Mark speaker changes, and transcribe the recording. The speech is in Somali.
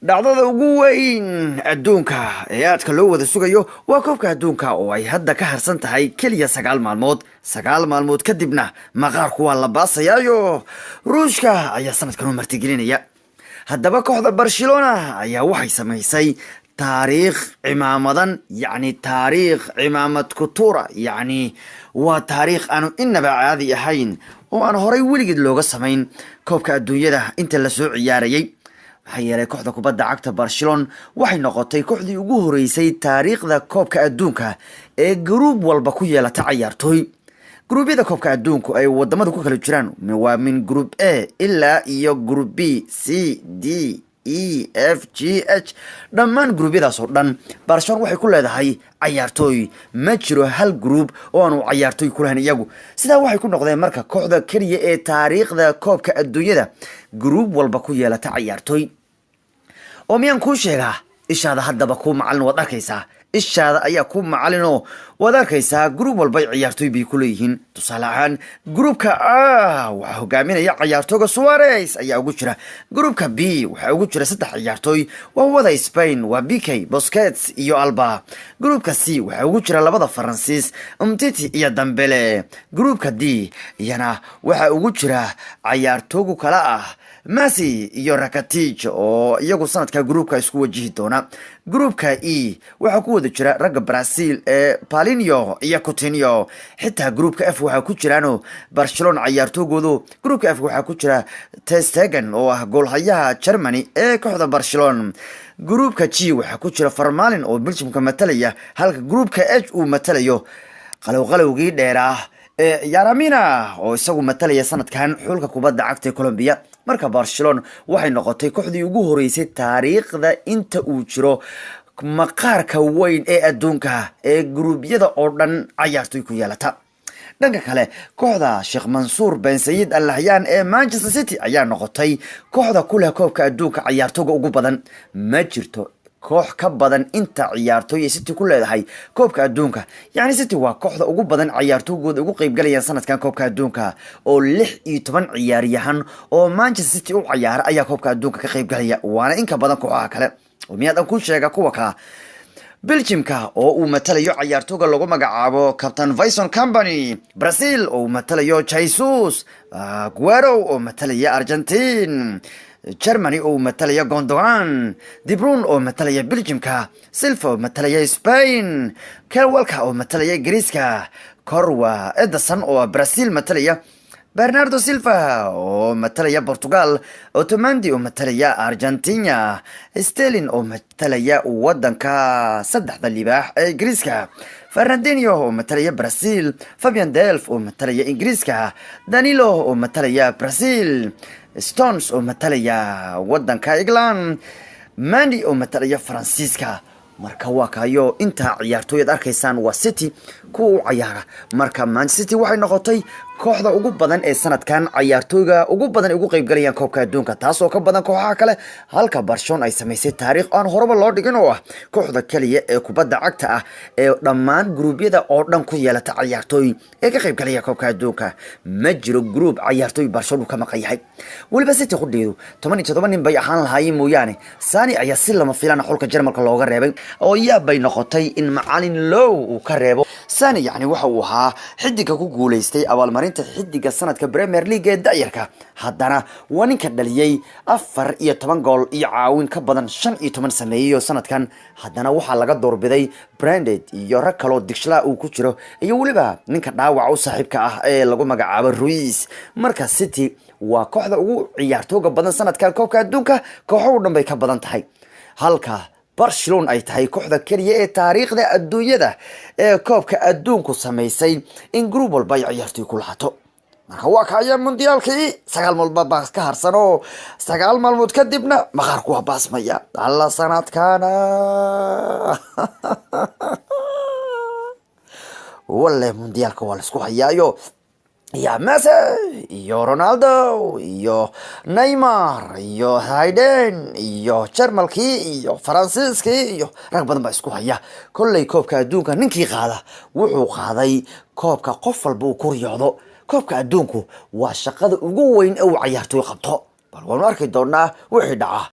Speaker 1: dhacdada ugu weyn adduunka ee aadka loo wada sugayo waa koobka adduunka oo ay hadda ka harsan tahay keliya 9 maalmood kadibna maqaarku waa la baasayaayo ruushka ayaa sanadkan u martigelinaya. haddaba kooxda Barcelona ayaa waxay samaysay taariikh cimaamadan, yacni taariikh cimaamad kutura, yacni waa taariikh aanu inaba caadi ahayn oo aan horay weligeed looga samayn koobka adduunyada inta la soo ciyaarayay. waxaa yeelay kooxda kubadda cagta Barcelona waxay noqotay kooxdii ugu horeysay taariikhda koobka adduunka ee gruub walba ku yeelata ciyaartooy. gruubyada koobka adduunku ay wadamadu ku kala jiraan waa min group A ilaa iyo group B, C, D, E, F, G, H. dhammaan gruubyadaas oo dhan Barcelona waxay ku leedahay ciyaartooy. ma jiro hal gruub oo aanu ciyaartooy ku lahayn iyagu. sidaa waxay ku noqdeen marka kooxda keliya ee taariikhda koobka adduunyada gruub walba ku yeelata ciyaartooy. oo miyaan kuu sheegaa ishaada haddaba kuu macalin waad arkaysaa. ishaada ayaa ku macalinoo waad arkaysaa gruub walba ciyaartooy bay ku leeyihiin. tusaale ahaan gruubka A waxaa hogaaminaya ciyaartooyga Suarez ayaa ugu jira. gruubka B waxaa ugu jira 3 ciyaartooy waa wada Spain, waa BK, Busquets iyo Alba. gruubka C waxaa ugu jira 2 Faransiis, Umtiti iyo Dembele. gruubka D iyana waxaa ugu jira ciyaartooygu kala ah Messi iyo Rakitic oo iyagu sanadka gruubka isku wajihi doona. gruubka E waxaa ku wada jira ragga Brazil ee Paulinho iyo Coutinho. xitaa gruubka F waxaa ku jiraan Barcelona ciyaartooygoodu. gruubka F waxaa ku jira Ter Stegen oo ah goolhayaha Germany ee kooxda Barcelona. gruubka G waxaa ku jira Vermaelen oo Belgiumka matalaya, halka gruubka H uu matalayo qalowgii dheeraa Yaramina oo isagu matalaya sanadkan xulka kubadda cagta ee Colombia. marka Barcelona waxay noqotay kooxdii ugu horeysay taariikhda inta uu jiro maqaarka weyn ee adduunka ee gruubyada oo dhan ciyaartooy ku yeelata. dhanka kale kooxda Sheikh Mansour Ben Said Al Nahyan ee Manchester City ayaa noqotay kooxda ku leh koobka adduunka ciyaartooyga ugu badan. ma jirto koox ka badan inta ciyaartooy City ku leedahay koobka adduunka. yacni City waa kooxda ugu badan ciyaartooygooda ugu qayb galayaan sanadkan koobka adduunka oo 16 ciyaaryahan oo Manchester City u ciyaara ayaa koobka adduunka ka qayb galaya, waana in ka badan kooxaha kale. oo miyaadan ku sheega kuwa ka Belgiumka oo uu matalayo ciyaartooyga lagu magacaabo Captain Vincent Kompany, Brazil oo matalayo Jesus, Aguero oo matalaya Argentine, Germany oo matalaya Gundogan, De Bruyne oo matalaya Belgiumka, Silva oo matalaya Spain, Kyle Walker oo matalaya Greece-ka, Corwa Ederson oo Brazil matalaya, Bernardo Silva oo matalaya Portugal, Otamendi oo matalaya Argentina, Sterling oo matalaya wadanka 3 libaax ee Greece-ka, Fernandinho oo matalaya Brazil, Fabian Delph oo matalaya Ingiriiska, Danilo oo matalaya Brazil, Stones oo matalaya wadanka England, Mendy oo matalaya Faransiiska. marka waa kayo inta ciyaartooyad arkaysaan waa City ku ciyaara. marka Manchester City waxay noqotay kooxda ugu badan ee sanadkan ciyaartooyga ugu badan ugu qayb galayaan koobka adduunka, taasoo ka badan kooxaha kale. halka Barcelona ay samaysay taariikh aan horeba loo dhigin oo ah kooxda kaliya ee kubadda cagta ah ee dhammaan gruubyada oo dhan ku yeelata ciyaartooy ee ka qayb galaya koobka adduunka. ma jiro gruub ciyaartooy Barcelona ka maqan yahay. waliba City qudheedu 17 nin bay ahaan lahaayeen mooyaane Sani ayaa si lama filaan xulka Jarmalka looga reebay oo yaabay noqotay in macalin low uu ka reebo. Sani yacni waxa uu ahaa xidiga ku guuleystay abaalmarinta xidiga sanadka Premier League ee da'yarka. haddana waa ninka dhaliyay 14 gool iyo caawin ka badan 15 sameeyay sanadkan. haddana waxaa laga doorbiday Branded iyo rag kale oo Digshala uu ku jiro, iyo waliba ninka dhaawac u saaxiibka ah ee lagu magacaabo Ruiz. marka City waa kooxda ugu ciyaartooyga badan sanadkan koobka adduunka, kooxo dhan bay ka badan tahay. halka Barcelona ay tahay kooxda kaliya ee taariikhda adduunyada ee koobka adduunku samaysay in gruub walba ay ciyaartooy ku lahato. marka waa kaya mundiyaalkii 9 maalmood baa ka harsan oo 9 maalmood kadibna maqaarku waa baasmaya. alla sanadkana walla mundiyaalka waa la isku hayaayo يا ميسي iyo Ronaldo iyo Neymar iyo Hayden iyo Jarmalkii iyo Faransiiskii iyo rag badan baa isku haya. kolley koobka adduunka ninkii qaada wuxuu qaaday koobka qof walba uu ku riyoodo. koobka adduunku waa shaqada ugu weyn ee uu ciyaartooy qabto. bal waan arki doonaa wixii dhaca.